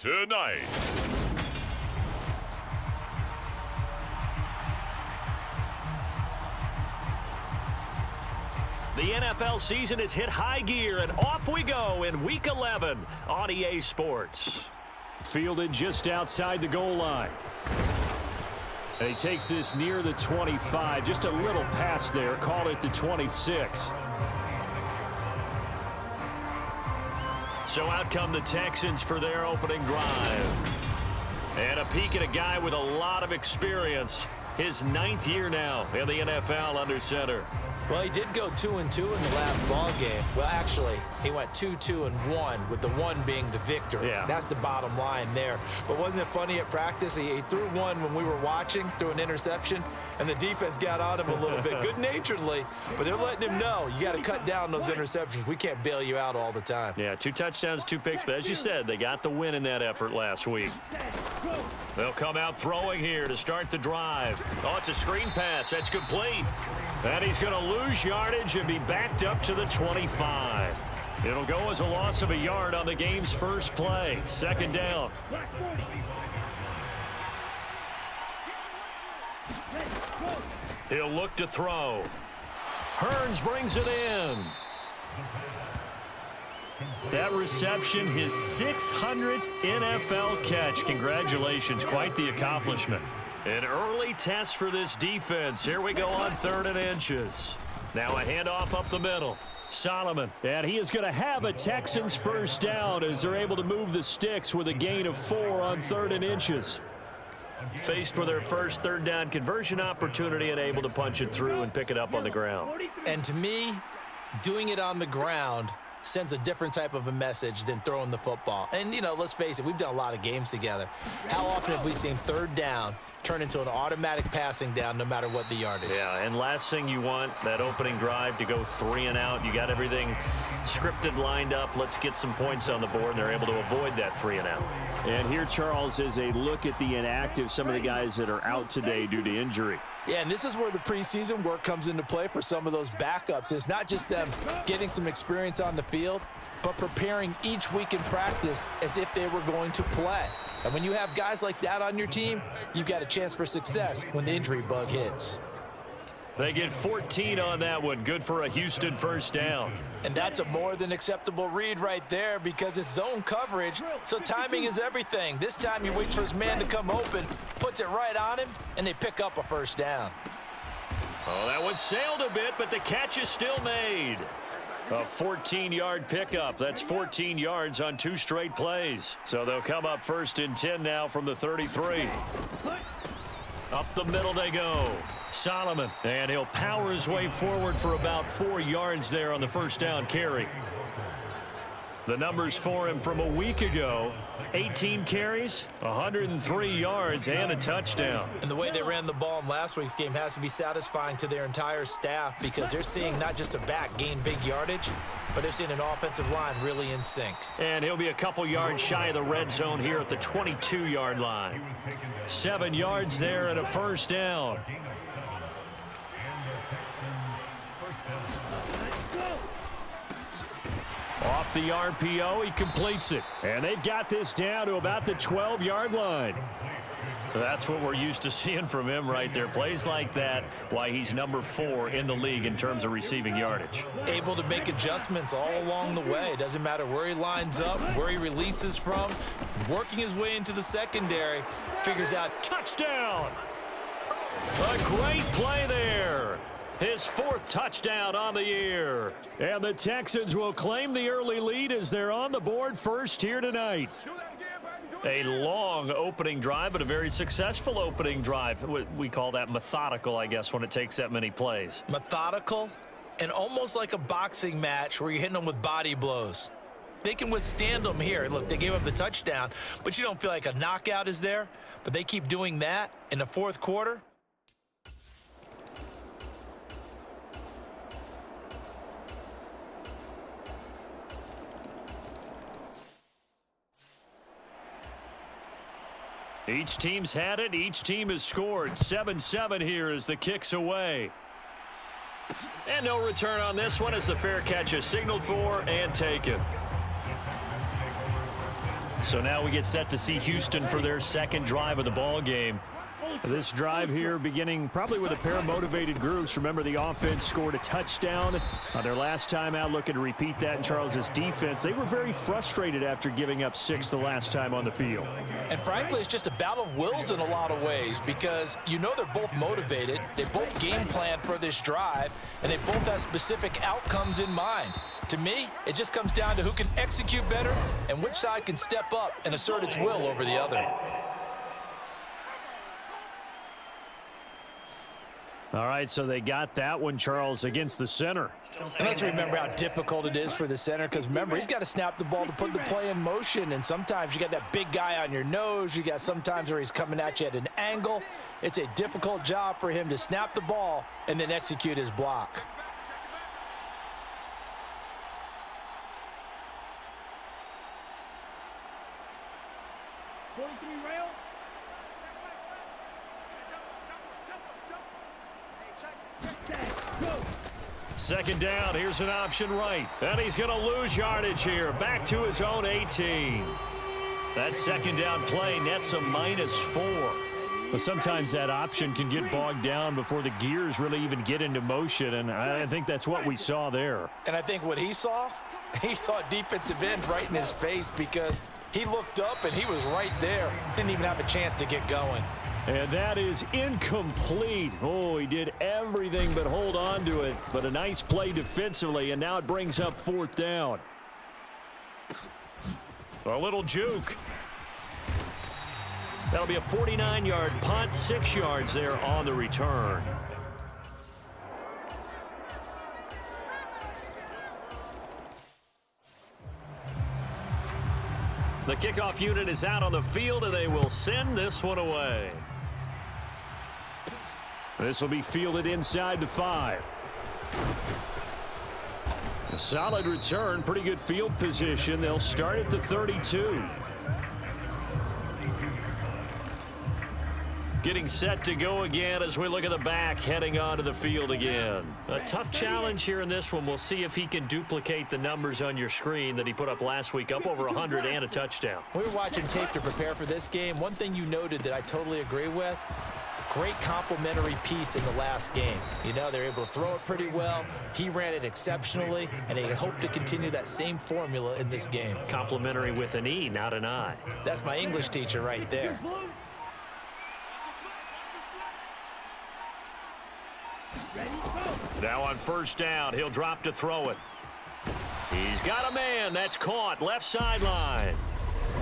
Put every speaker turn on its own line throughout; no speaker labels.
tonight.
The NFL season has hit high gear, and off we go in Week 11 on EA Sports.
Fielded just outside the goal line. And he takes this near the 25. Just a little pass there. Call it the 26.
So out come the Texans for their opening drive. And a peek at a guy with a lot of experience. His 9th year now in the NFL under center.
Well, he did go 2-2 in the last ball game. Well, actually, he went 2-2-1, with the 1 being the victory.
Yeah.
That's the bottom line there. But wasn't it funny at practice? He threw one when we were watching, threw an interception, and the defense got on him a little bit, good-naturedly. But they're letting him know, you got to cut down those interceptions. We can't bail you out all the time.
Yeah, 2 touchdowns, 2 picks. But as you said, they got the win in that effort last week. They'll come out throwing here to start the drive. Oh, it's a screen pass. That's complete. And he's going to lose yardage and be backed up to the 25. It'll go as a loss of a yard on the game's first play. 2nd down. He'll look to throw. Hearns brings it in. That reception, his 600th NFL catch. Congratulations, quite the accomplishment. An early test for this defense. Here we go on 3rd and inches. Now a handoff up the middle. Solomon.
And he is going to have a Texans first down as they're able to move the sticks with a gain of 4 on 3rd and inches.
Faced with their first 3rd down conversion opportunity and able to punch it through and pick it up on the ground.
And to me, doing it on the ground sends a different type of a message than throwing the football. And, you know, let's face it, we've done a lot of games together. How often have we seen 3rd down turn into an automatic passing down no matter what the yardage?
Yeah, and last thing you want, that opening drive to go 3 and out. You got everything scripted, lined up. Let's get some points on the board, and they're able to avoid that 3 and out.
And here, Charles, is a look at the inactive, some of the guys that are out today due to injury.
Yeah, and this is where the preseason work comes into play for some of those backups. It's not just them getting some experience on the field, but preparing each week in practice as if they were going to play. And when you have guys like that on your team, you've got a chance for success when the injury bug hits.
They get 14 on that one. Good for a Houston first down.
And that's a more than acceptable read right there because it's zone coverage, so timing is everything. This time he waits for his man to come open, puts it right on him, and they pick up a first down.
Oh, that one sailed a bit, but the catch is still made. A 14-yard pickup. That's 14 yards on 2 straight plays. So they'll come up 1st and 10 now from the 33. Up the middle they go. Solomon, and he'll power his way forward for about 4 yards there on the first down carry. The numbers for him from a week ago: 18 carries, 103 yards, and a touchdown.
And the way they ran the ball in last week's game has to be satisfying to their entire staff because they're seeing not just a back gain big yardage, but they're seeing an offensive line really in sync.
And he'll be a couple yards shy of the red zone here at the 22-yard line. 7 yards there and a first down. Off the RPO, he completes it.
And they've got this down to about the 12-yard line.
That's what we're used to seeing from him right there. Plays like that, why he's number 4 in the league in terms of receiving yardage.
Able to make adjustments all along the way. Doesn't matter where he lines up, where he releases from. Working his way into the secondary. Figures out
touchdown. A great play there. His 4th touchdown on the year.
And the Texans will claim the early lead as they're on the board first here tonight.
A long opening drive, but a very successful opening drive. We call that methodical, I guess, when it takes that many plays.
Methodical and almost like a boxing match where you're hitting them with body blows. They can withstand them here. Look, they gave up the touchdown, but you don't feel like a knockout is there. But they keep doing that in the 4th quarter.
Each team's had it. Each team has scored. 7-7 here as the kick's away. And no return on this one as the fair catch is signaled for and taken. So now we get set to see Houston for their second drive of the ball game.
This drive here beginning probably with a pair of motivated groups. Remember, the offense scored a touchdown their last time out, looking to repeat that in Charles's defense. They were very frustrated after giving up 6 the last time on the field.
And frankly, it's just a battle of wills in a lot of ways because you know they're both motivated. They both game plan for this drive, and they both have specific outcomes in mind. To me, it just comes down to who can execute better and which side can step up and assert its will over the other.
All right, so they got that one, Charles, against the center.
And let's remember how difficult it is for the center because, remember, he's got to snap the ball to put the play in motion. And sometimes you got that big guy on your nose. You got sometimes where he's coming at you at an angle. It's a difficult job for him to snap the ball and then execute his block.
Second down, here's an option right. And he's going to lose yardage here. Back to his own 18. That second down play nets a -4.
But sometimes that option can get bogged down before the gears really even get into motion, and I think that's what we saw there.
And I think what he saw a defensive end right in his face because he looked up and he was right there. Didn't even have a chance to get going.
And that is incomplete. Oh, he did everything but hold on to it. But a nice play defensively, and now it brings up 4th down.
A little juke. That'll be a 49-yard punt, 6 yards there on the return. The kickoff unit is out on the field, and they will send this one away.
This will be fielded inside the 5. A solid return, pretty good field position. They'll start at the 32.
Getting set to go again as we look at the back heading onto the field again. A tough challenge here in this one. We'll see if he can duplicate the numbers on your screen that he put up last week, up over 100 and a touchdown.
We were watching tape to prepare for this game. One thing you noted that I totally agree with, great complementary piece in the last game. You know, they're able to throw it pretty well. He ran it exceptionally, and they hope to continue that same formula in this game.
Complimentary with an E, not an I.
That's my English teacher right there.
Now on first down, he'll drop to throw it. He's got a man. That's caught. Left sideline.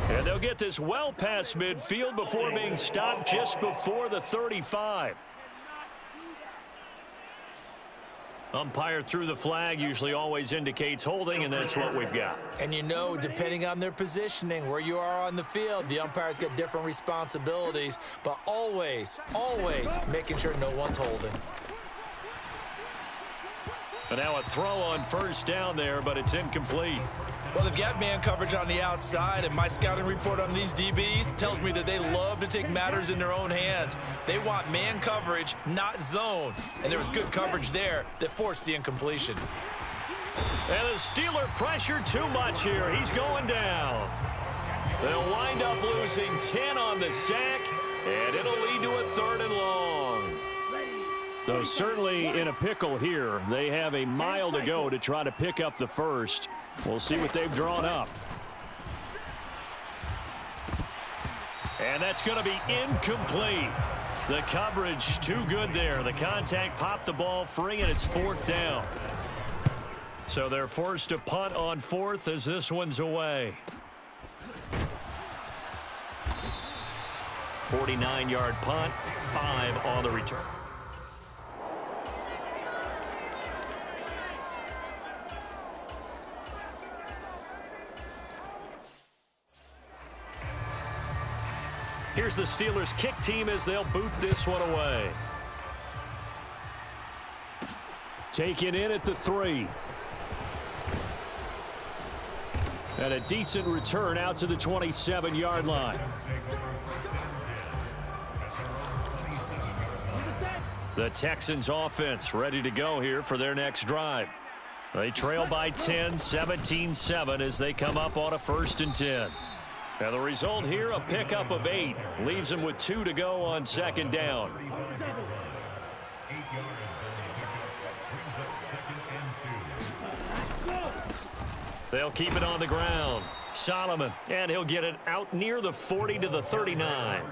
And they'll get this well past midfield before being stopped just before the 35. Umpire threw the flag, usually always indicates holding, and that's what we've got.
And you know, depending on their positioning, where you are on the field, the umpire's got different responsibilities, but always, always making sure no one's holding.
And now a throw on first down there, but it's incomplete.
Well, they've got man coverage on the outside, and my scouting report on these DBs tells me that they love to take matters in their own hands. They want man coverage, not zone. And there was good coverage there that forced the incompletion.
And the Steeler pressure too much here. He's going down. They'll wind up losing 10 on the sack, and it'll lead to a 3rd and long.
So certainly in a pickle here. They have a mile to go to try to pick up the first. We'll see what they've drawn up.
And that's going to be incomplete. The coverage too good there. The contact popped the ball free, and it's 4th down. So they're forced to punt on 4th as this one's away. 49-yard punt, 5 on the return. Here's the Steelers kick team as they'll boot this one away.
Taken in at the 3. And a decent return out to the 27-yard line.
The Texans offense ready to go here for their next drive. They trail by 10, 17-7 as they come up on a 1st and 10. And the result here, a pickup of 8. Leaves him with 2 to go on second down. They'll keep it on the ground. Solomon, and he'll get it out near the 40 to the 39.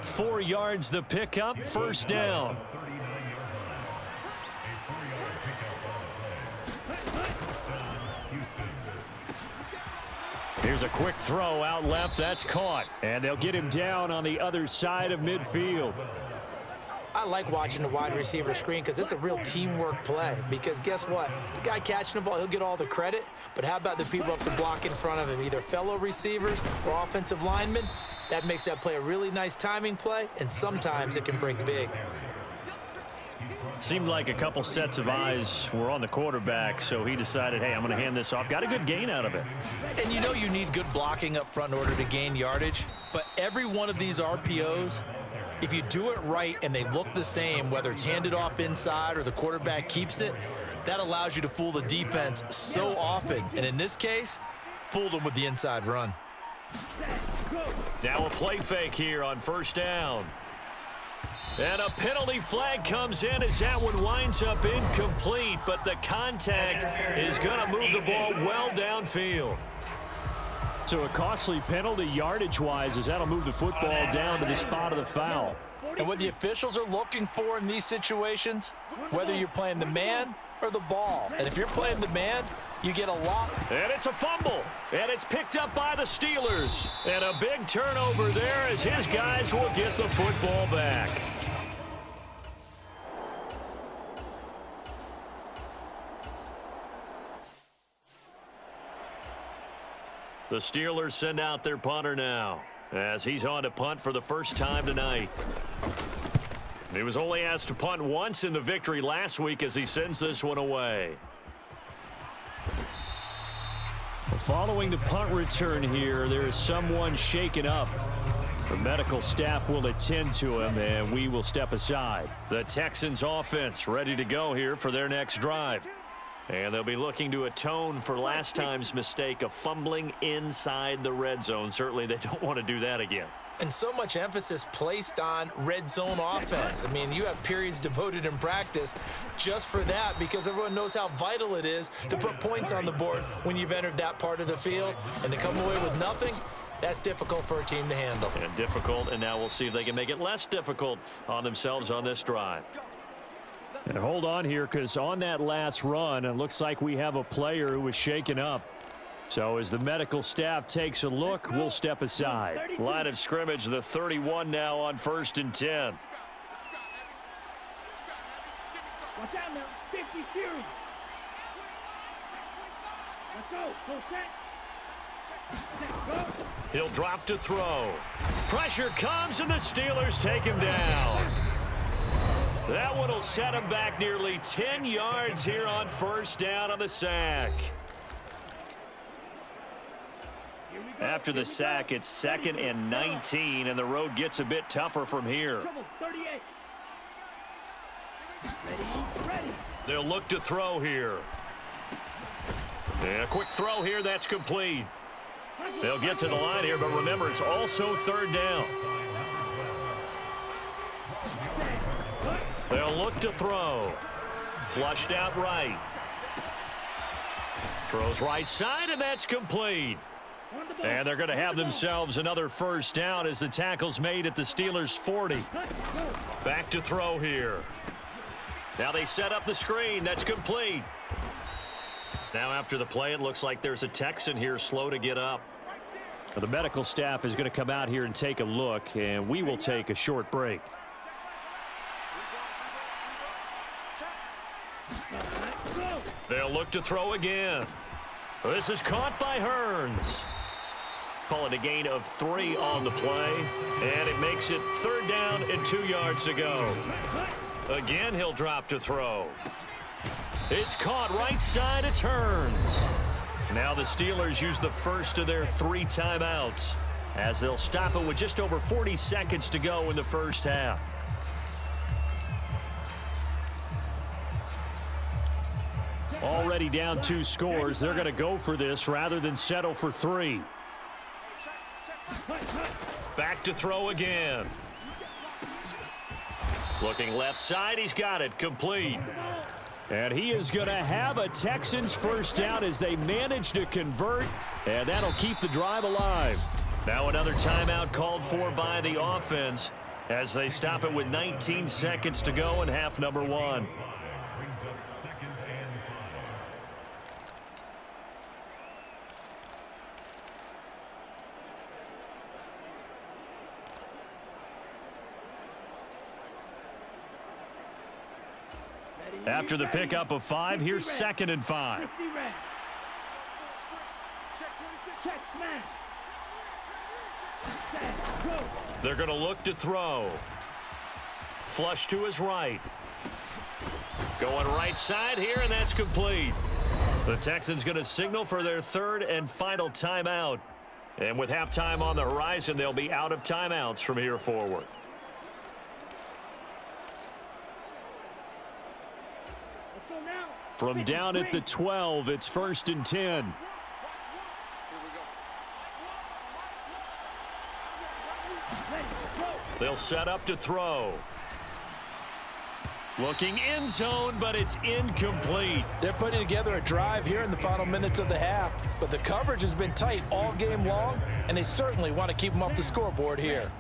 4 yards the pickup, first down. Here's a quick throw out left. That's caught. And they'll get him down on the other side of midfield.
I like watching the wide receiver screen because it's a real teamwork play. Because guess what? The guy catching the ball, he'll get all the credit. But how about the people up to block in front of him, either fellow receivers or offensive linemen? That makes that play a really nice timing play, and sometimes it can break big.
Seemed like a couple sets of eyes were on the quarterback, so he decided, hey, I'm going to hand this off. Got a good gain out of it.
And you know you need good blocking up front in order to gain yardage, but every one of these RPOs, if you do it right and they look the same, whether it's handed off inside or the quarterback keeps it, that allows you to fool the defense so often. And in this case, fooled them with the inside run.
Now a play fake here on first down. And a penalty flag comes in as that one winds up incomplete, but the contact is going to move the ball well downfield.
So a costly penalty yardage-wise as that'll move the football down to the spot of the foul.
And what the officials are looking for in these situations, whether you're playing the man or the ball. And if you're playing the man, you get a lot.
And it's a fumble. And it's picked up by the Steelers. And a big turnover there as his guys will get the football back. The Steelers send out their punter now as he's on to punt for the first time tonight. He was only asked to punt once in the victory last week as he sends this one away.
Following the punt return here, there is someone shaken up. The medical staff will attend to him, and we will step aside.
The Texans offense ready to go here for their next drive. And they'll be looking to atone for last time's mistake of fumbling inside the red zone. Certainly they don't want to do that again.
And so much emphasis placed on red zone offense. I mean, you have periods devoted in practice just for that because everyone knows how vital it is to put points on the board when you've entered that part of the field. And to come away with nothing, that's difficult for a team to handle.
And difficult, and now we'll see if they can make it less difficult on themselves on this drive.
And hold on here because on that last run, it looks like we have a player who was shaken up. So as the medical staff takes a look, we'll step aside.
Line of scrimmage, the 31 now on 1st and 10.
Watch out now. 50 series. Let's go. Go set. Go.
He'll drop to throw. Pressure comes, and the Steelers take him down. That one will set him back nearly 10 yards here on first down on the sack. After the sack, it's 2nd and 19, and the road gets a bit tougher from here. They'll look to throw here. And a quick throw here, that's complete. They'll get to the line here, but remember, it's also 3rd down. They'll look to throw. Flushed out right. Throws right side, and that's complete. And they're going to have themselves another first down as the tackle's made at the Steelers' 40. Back to throw here. Now they set up the screen. That's complete. Now after the play, it looks like there's a Texan here slow to get up.
The medical staff is going to come out here and take a look, and we will take a short break.
They'll look to throw again. This is caught by Hearns. Call it a gain of 3 on the play, and it makes it 3rd down and 2 yards to go. Again, he'll drop to throw. It's caught right side. It's Hearns. Now the Steelers use the first of their 3 timeouts as they'll stop it with just over 40 seconds to go in the first half.
Already down 2 scores. They're going to go for this rather than settle for 3.
Back to throw again. Looking left side, he's got it, complete.
And he is going to have a Texans first down as they manage to convert, and that'll keep the drive alive.
Now another timeout called for by the offense as they stop it with 19 seconds to go in half number 1. After the pickup of 5, here's 2nd and 5. They're going to look to throw. Flush to his right. Going right side here, and that's complete. The Texans going to signal for their 3rd and final timeout. And with halftime on the horizon, they'll be out of timeouts from here forward.
From down at the 12, it's 1st and 10.
They'll set up to throw. Looking end zone, but it's incomplete.
They're putting together a drive here in the final minutes of the half, but the coverage has been tight all game long, and they certainly want to keep them off the scoreboard here.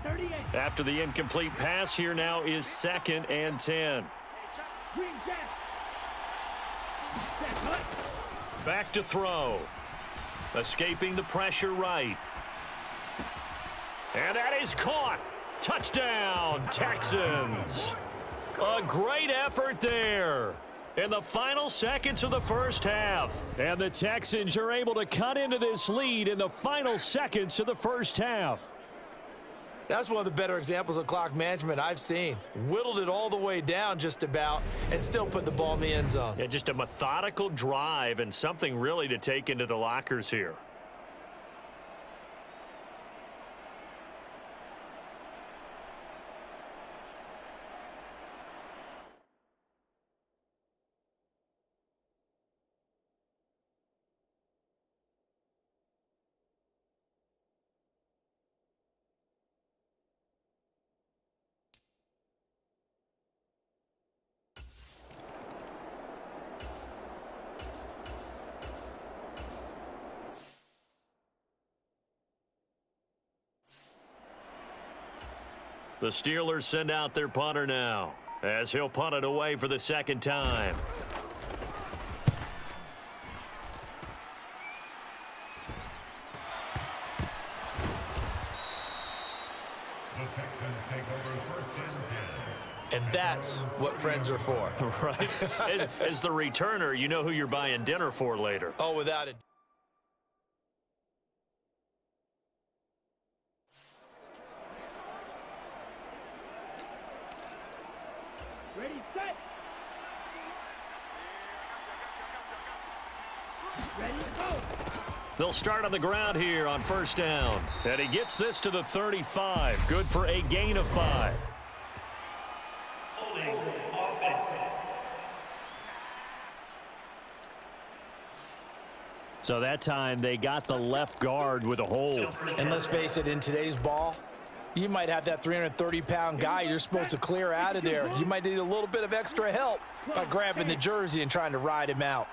After the incomplete pass, here now is 2nd and 10. Back to throw. Escaping the pressure right. And that is caught. Touchdown, Texans. A great effort there in the final seconds of the first half.
And the Texans are able to cut into this lead in the final seconds of the first half.
That's one of the better examples of clock management I've seen. Whittled it all the way down just about and still put the ball in the end zone.
Yeah, just a methodical drive and something really to take into the lockers here. The Steelers send out their punter now as he'll punt it away for the 2nd time.
The Texans take over 1st and 10.
And that's what friends are for.
Right. As the returner, you know who you're buying dinner for later.
Oh, without it.
Ready, set. Ready, go.
They'll start on the ground here on 1st down. And he gets this to the 35. Good for a gain of 5.
So that time they got the left guard with a hold.
And let's face it, in today's ball, you might have that 330-pound guy you're supposed to clear out of there. You might need a little bit of extra help by grabbing the jersey and trying to ride him out.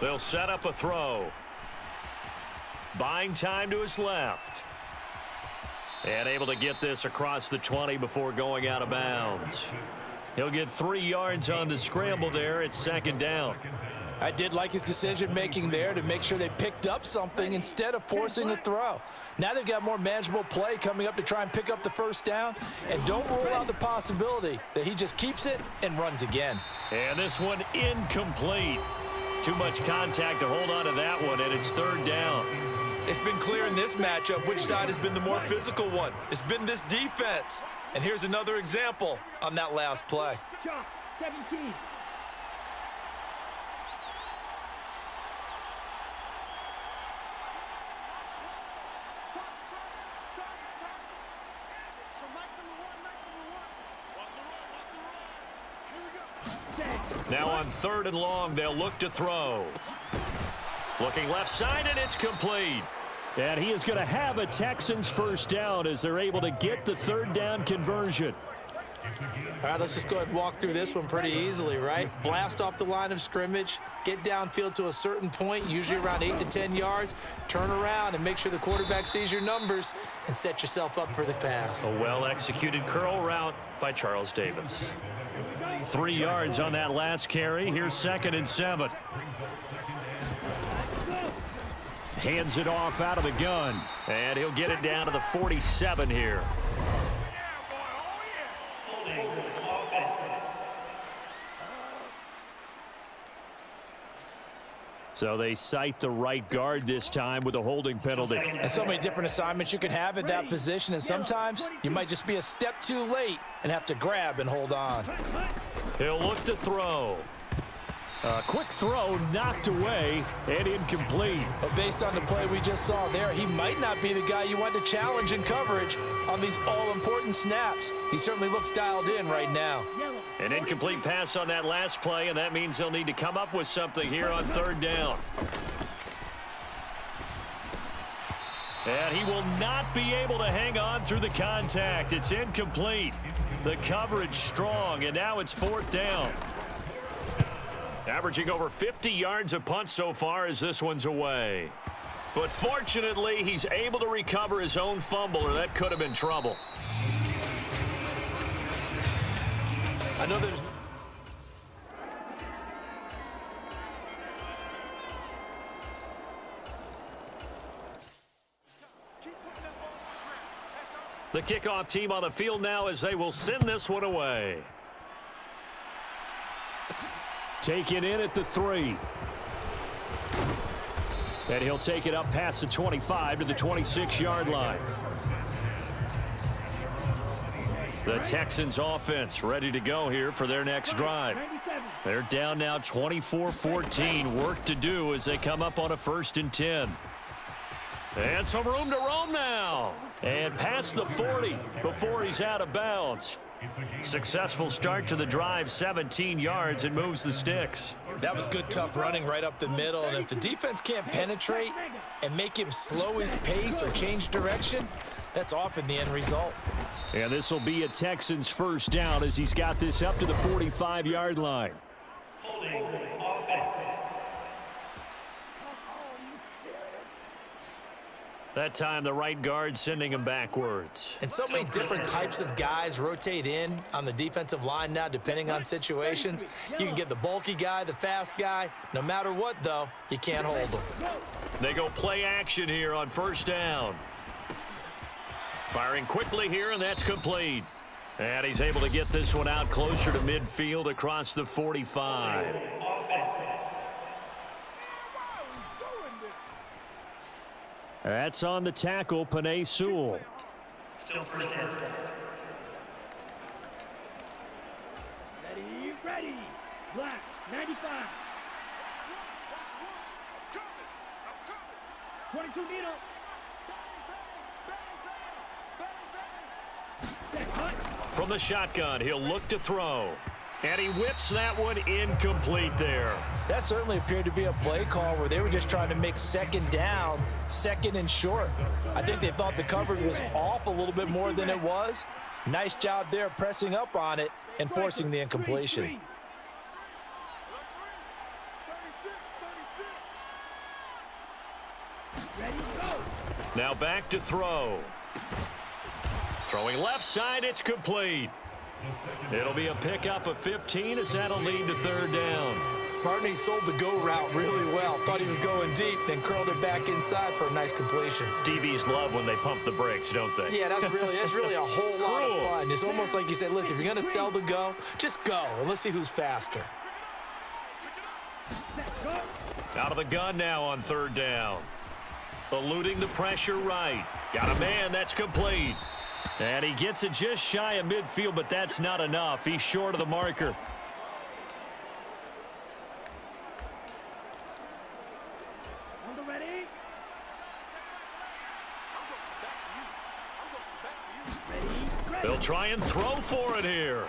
They'll set up a throw. Buying time to his left. And able to get this across the 20 before going out of bounds. He'll get 3 yards on the scramble there. It's 2nd down.
I did like his decision-making there to make sure they picked up something instead of forcing the throw. Now they've got more manageable play coming up to try and pick up the 1st down. And don't rule out the possibility that he just keeps it and runs again.
And this one incomplete. Too much contact to hold on to that one, and it's 3rd down.
It's been clear in this matchup which side has been the more physical one. It's been this defense. And here's another example on that last play.
Shot, 17.
Now on 3rd and long, they'll look to throw. Looking left side, and it's complete.
And he is going to have a Texans first down as they're able to get the third down conversion.
All right, let's just go ahead and walk through this one pretty easily, right? Blast off the line of scrimmage, get downfield to a certain point, usually around 8 to 10 yards, turn around and make sure the quarterback sees your numbers and set yourself up for the pass.
A well-executed curl route by Charles Davis. 3 yards on that last carry. Here's 2nd and 7.
Hands it off out of the gun.
And he'll get it down to the 47 here.
So they cite the right guard this time with a holding penalty.
And so many different assignments you can have at that position, and sometimes you might just be a step too late and have to grab and hold on.
He'll look to throw.
A quick throw knocked away and incomplete.
But based on the play we just saw there, he might not be the guy you want to challenge in coverage on these all-important snaps. He certainly looks dialed in right now.
An incomplete pass on that last play, and that means they'll need to come up with something here on 3rd down. And he will not be able to hang on through the contact. It's incomplete. The coverage strong, and now it's 4th down. Averaging over 50 yards a punt so far as this one's away. But fortunately, he's able to recover his own fumble, or that could have been trouble.
I know there's...
The kickoff team on the field now as they will send this one away.
Taken in at the 3. And he'll take it up past the 25 to the 26-yard line. The Texans offense ready to go here for their next drive. They're down now 24-14. Work to do as they come up on a 1st and 10. And some room to roam now. And past the 40 before he's out of bounds. Successful start to the drive, 17 yards, and moves the sticks.
That was good, tough running right up the middle. And if the defense can't penetrate and make him slow his pace or change direction, that's often the end result.
And this will be a Texans first down as he's got this up to the 45-yard line.
That time, the right guard sending him backwards.
And so many different types of guys rotate in on the defensive line now, depending on situations. You can get the bulky guy, the fast guy. No matter what, though, you can't hold them.
They go play action here on 1st down. Firing quickly here, and that's complete. And he's able to get this one out closer to midfield across the 45.
That's on the tackle, Penei Sewell.
Ready. Black, 95. 22 needle.
From the shotgun, he'll look to throw. And he whips that one incomplete there.
That certainly appeared to be a play call where they were just trying to make 2nd down, 2nd and short. I think they thought the coverage was off a little bit more than it was. Nice job there pressing up on it and forcing the incompletion.
Now back to throw. Throwing left side, it's complete. It'll be a pickup of 15 as that'll lead to 3rd down.
Partney sold the go route really well. Thought he was going deep, then curled it back inside for a nice completion.
DBs love when they pump the brakes, don't they?
Yeah, that's really a whole lot of fun. It's almost like you said, listen, if you're going to sell the go, just go, and let's see who's faster.
Out of the gun now on 3rd down. Eluding the pressure right. Got a man, that's complete. And he gets it just shy of midfield, but that's not enough. He's short of the marker. They'll try and throw for it here.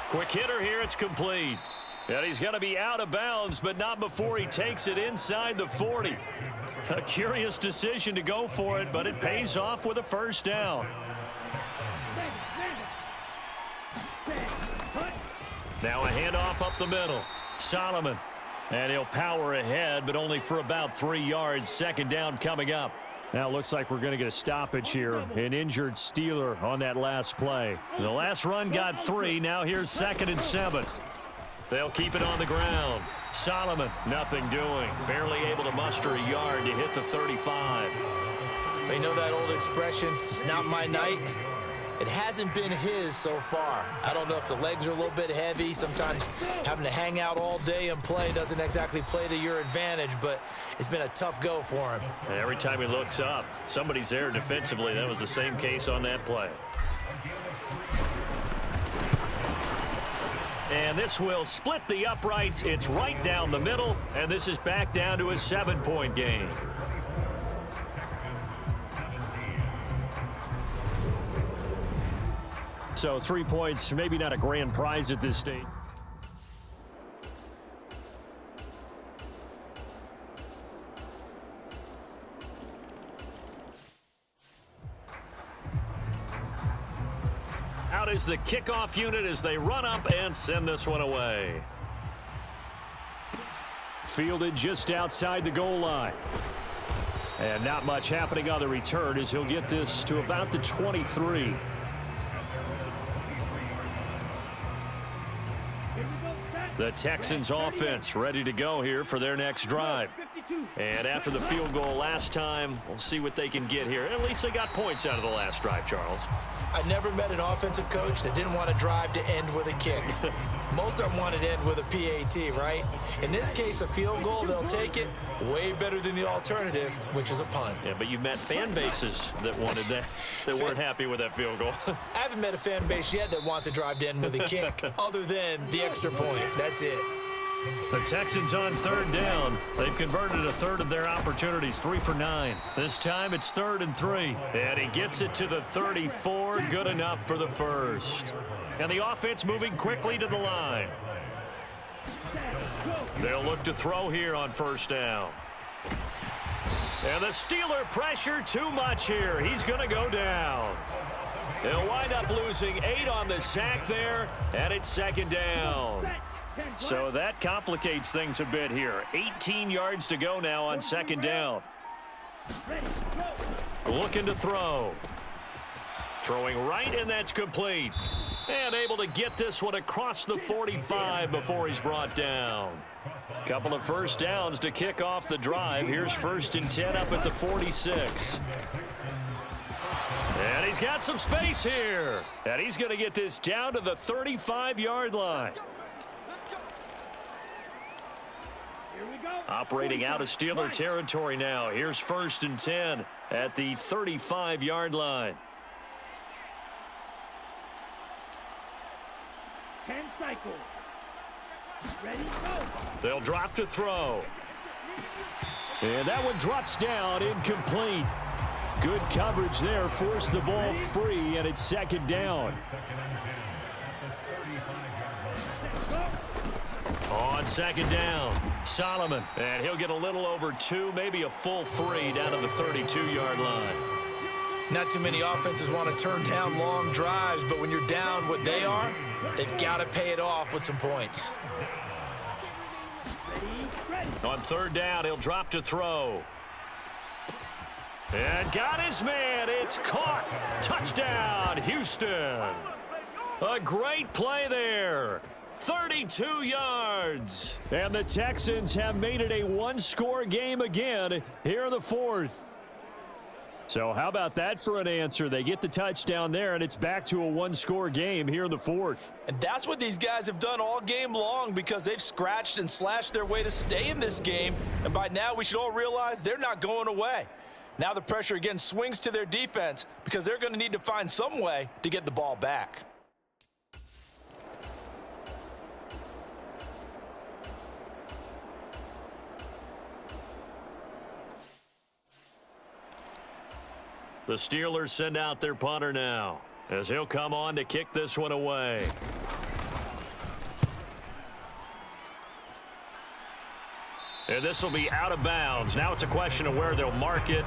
Quick hitter here, it's complete. And he's going to be out of bounds, but not before he takes it inside the 40. A curious decision to go for it, but it pays off with a first down. Now a handoff up the middle. Solomon. And he'll power ahead, but only for about 3 yards. Second down coming up.
Now it looks like we're going to get a stoppage here. An injured Steeler on that last play.
The last run got 3. Now here's 2nd and 7. They'll keep it on the ground. Solomon, nothing doing. Barely able to muster a yard to hit the 35.
You know that old expression, it's not my night? It hasn't been his so far. I don't know if the legs are a little bit heavy. Sometimes having to hang out all day and play doesn't exactly play to your advantage, but it's been a tough go for him.
Every time he looks up, somebody's there defensively. That was the same case on that play. And this will split the uprights. It's right down the middle, and this is back down to a 7-point game.
So 3 points, maybe not a grand prize at this stage.
Out is the kickoff unit as they run up and send this one away.
Fielded just outside the goal line. And not much happening on the return as he'll get this to about the 23.
The Texans offense ready to go here for their next drive. And after the field goal last time, we'll see what they can get here. At least they got points out of the last drive, Charles.
I never met an offensive coach that didn't want to drive to end with a kick. Most of them wanted to end with a PAT, right? In this case, a field goal, they'll take it. Way better than the alternative, which is a punt.
Yeah, but you've met fan bases that wanted that, that weren't happy with that field goal.
I haven't met a fan base yet that wants to drive to end with a kick, other than the extra point. That's it.
The Texans on 3rd down. They've converted a third of their opportunities, 3 for 9. This time it's 3rd and 3. And he gets it to the 34. Good enough for the first. And the offense moving quickly to the line. They'll look to throw here on 1st down. And the Steeler pressure too much here. He's going to go down. They'll wind up losing 8 on the sack there, and it's 2nd down. So that complicates things a bit here. 18 yards to go now on 2nd down. Looking to throw. Throwing right, and that's complete. And able to get this one across the 45 before he's brought down. Couple of first downs to kick off the drive. Here's 1st and 10 up at the 46. And he's got some space here. And he's going to get this down to the 35-yard line. Operating out of Steeler territory now. Here's 1st and 10 at the 35-yard line.
10 cycles. Ready, go.
They'll drop to throw.
And that one drops down, incomplete. Good coverage there, forced the ball free, and it's 2nd down.
On 2nd down, Solomon. And he'll get a little over 2, maybe a full 3 down to the 32-yard line.
Not too many offenses want to turn down long drives, but when you're down what they are, they've got to pay it off with some points.
On 3rd down, he'll drop to throw. And got his man. It's caught. Touchdown, Houston. A great play there. 32 yards.
And the Texans have made it a one-score game again here in the 4th. So how about that for an answer? They get the touchdown there, and it's back to a one-score game here in the 4th.
And that's what these guys have done all game long because they've scratched and slashed their way to stay in this game. And by now, we should all realize they're not going away. Now the pressure again swings to their defense because they're going to need to find some way to get the ball back.
The Steelers send out their punter now as he'll come on to kick this one away. And this will be out of bounds. Now it's a question of where they'll mark it.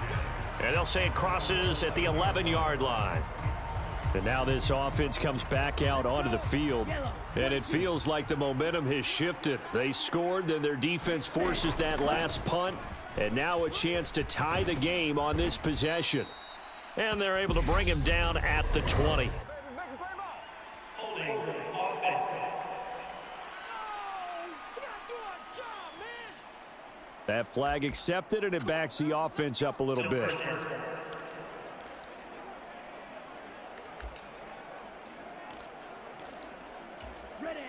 And they'll say it crosses at the 11-yard line. And now this offense comes back out onto the field. And it feels like the momentum has shifted. They scored, then their defense forces that last punt. And now a chance to tie the game on this possession. And they're able to bring him down at the 20.
That flag accepted, and it backs the offense up a little bit.
Ready.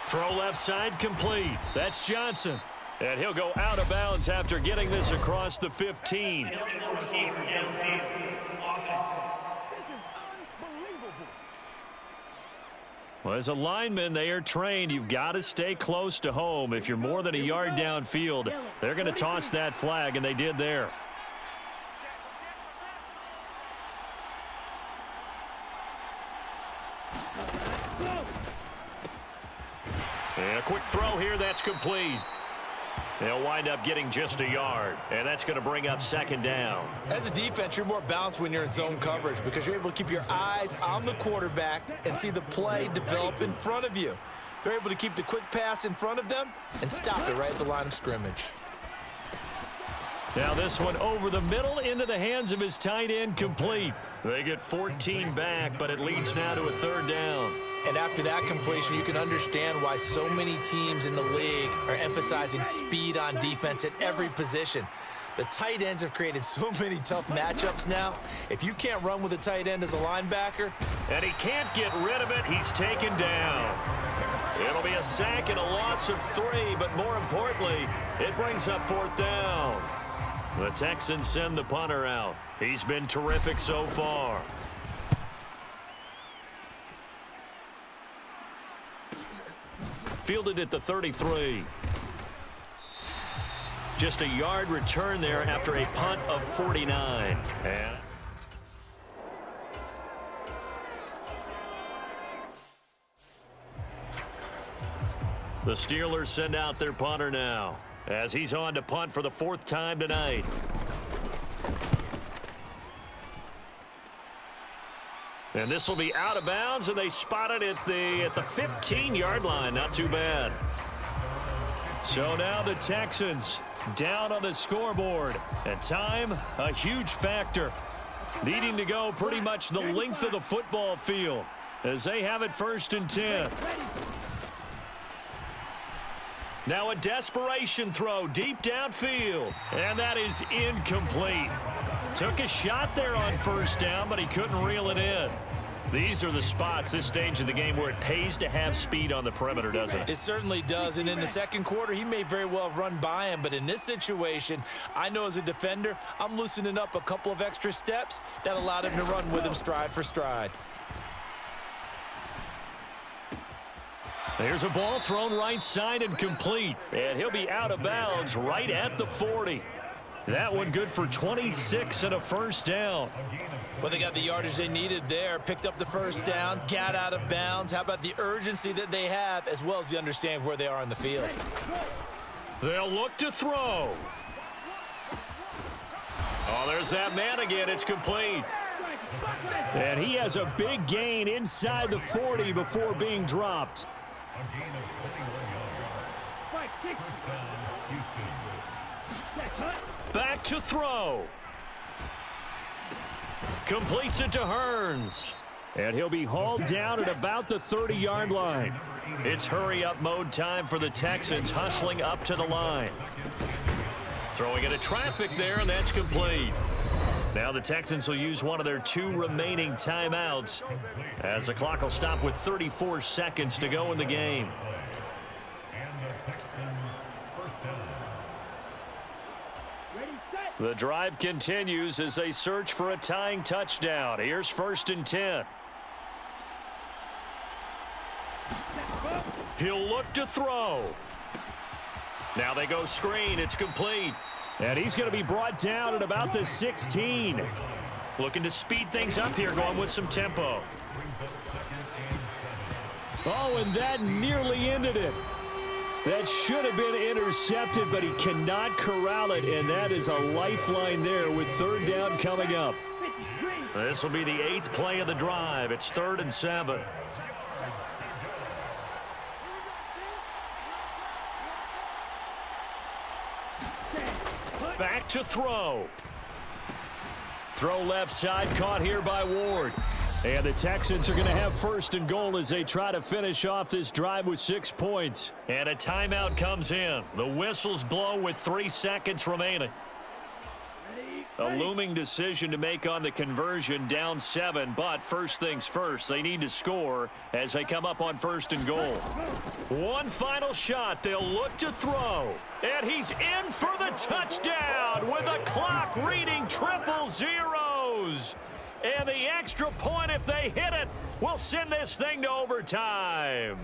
Throw left side complete. That's Johnson. And he'll go out of bounds after getting this across the 15. Well, as a lineman, they are trained. You've got to stay close to home. If you're more than a yard downfield, they're going to toss that flag, and they did there. And a quick throw here, that's complete. They'll wind up getting just a yard, and that's going to bring up second down.
As a defense, you're more balanced when you're in zone coverage because you're able to keep your eyes on the quarterback and see the play develop in front of you. They're able to keep the quick pass in front of them and stop it right at the line of scrimmage.
Now this one over the middle into the hands of his tight end, complete. They get 14 back, but it leads now to a third down.
And after that completion, you can understand why so many teams in the league are emphasizing speed on defense at every position. The tight ends have created so many tough matchups now. If you can't run with a tight end as a linebacker,
and he can't get rid of it, he's taken down. It'll be a sack and a loss of 3, but more importantly, it brings up fourth down. The Texans send the punter out. He's been terrific so far. Fielded at the 33. Just a yard return there after a punt of 49. And the Steelers send out their punter now, as he's on to punt for the 4th time tonight. And this will be out of bounds, and they spot it at the 15-yard line. Not too bad. So now the Texans down on the scoreboard. And time, a huge factor. Needing to go pretty much the length of the football field as they have it 1st and 10. Now a desperation throw deep downfield, and that is incomplete. Took a shot there on 1st down, but he couldn't reel it in. These are the spots, this stage of the game, where it pays to have speed on the perimeter, doesn't it?
It certainly does, and in the second quarter, he may very well have run by him, but in this situation, I know as a defender, I'm loosening up a couple of extra steps that allowed him to run with him stride for stride.
There's a ball thrown right side and complete, and he'll be out of bounds right at the 40. That one good for 26 and a 1st down.
Well, they got the yardage they needed there, picked up the 1st down, got out of bounds. How about the urgency that they have, as well as the understanding where they are on the field?
They'll look to throw. Oh, there's that man again. It's complete.
And he has a big gain inside the 40 before being dropped.
A gain of 21 yards. First down, Houston.
Back to throw. Completes it to Hearns.
And he'll be hauled down at about the 30-yard line.
It's hurry-up mode time for the Texans, hustling up to the line. Throwing into traffic there, and that's complete. Now the Texans will use one of their 2 remaining timeouts, as the clock will stop with 34 seconds to go in the game.
And the Texans first down.
The drive continues as they search for a tying touchdown. Here's 1st and 10. He'll look to throw. Now they go screen. It's complete.
And he's going to be brought down at about the 16.
Looking to speed things up here, going with some tempo.
Oh, and that nearly ended it. That should have been intercepted, but he cannot corral it, and that is a lifeline there with third down coming up.
This will be the 8th play of the drive. It's 3rd and 7. Back to throw. Throw left side, caught here by Ward.
And the Texans are going to have 1st and goal as they try to finish off this drive with 6 points.
And a timeout comes in. The whistles blow with 3 seconds remaining. A looming decision to make on the conversion, down 7, but first things first, they need to score as they come up on 1st and goal. One final shot, they'll look to throw. And he's in for the touchdown with a clock reading triple zeros. And the extra point, if they hit it, will send this thing to overtime.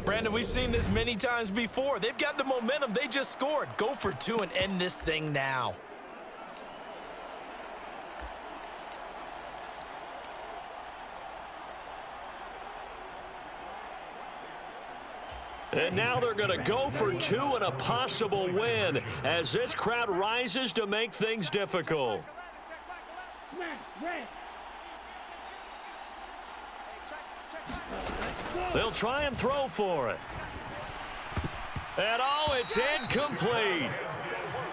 Brandon, we've seen this many times before. They've got the momentum. They just scored. Go for 2 and end this thing now.
And now they're going to go for 2 and a possible win as this crowd rises to make things difficult. They'll try and throw for it. And oh, it's incomplete.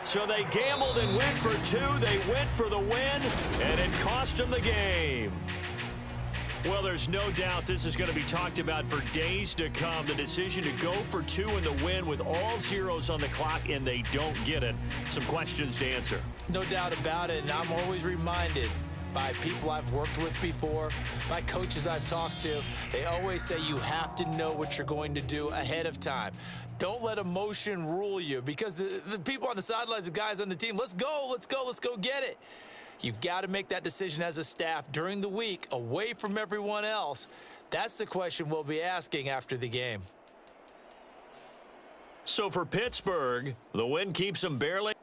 So they gambled and went for 2. They went for the win, and it cost them the game. Well, there's no doubt this is going to be talked about for days to come. The decision to go for 2 in the win with all zeros on the clock, and they don't get it. Some questions to answer.
No doubt about it, and I'm always reminded by people I've worked with before, by coaches I've talked to, they always say you have to know what you're going to do ahead of time. Don't let emotion rule you, because the people on the sidelines, the guys on the team, let's go get it. You've got to make that decision as a staff during the week, away from everyone else. That's the question we'll be asking after the game.
So for Pittsburgh, the win keeps them barely